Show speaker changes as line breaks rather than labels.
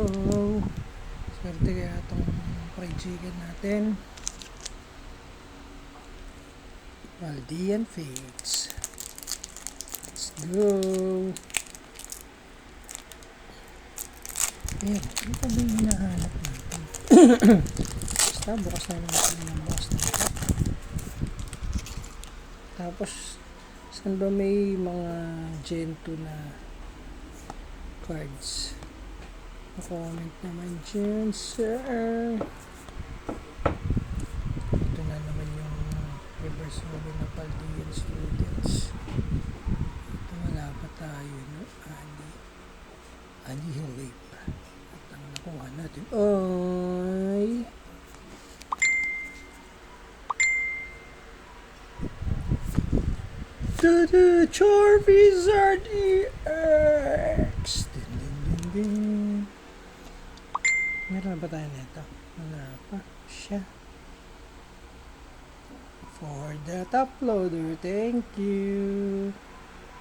go. Swerte kaya itong fried chicken natin. Valdian Fades. Let's go. Ayan, ano pa ba yung hinahanap natin? Basta bukas na natin yung bukas na ito. Tapos saan ba may mga Gen 2 na cards? Comment naman dyan, sir. Ito na naman yung reverse holo na Valdian students. Ito wala pa tayo, no? Ani Hilip. At ang nakuha natin ay the Charizard EX. Din, din, din, din. Meron ba tayo nito? Wala pa siya. For that uploader, thank you.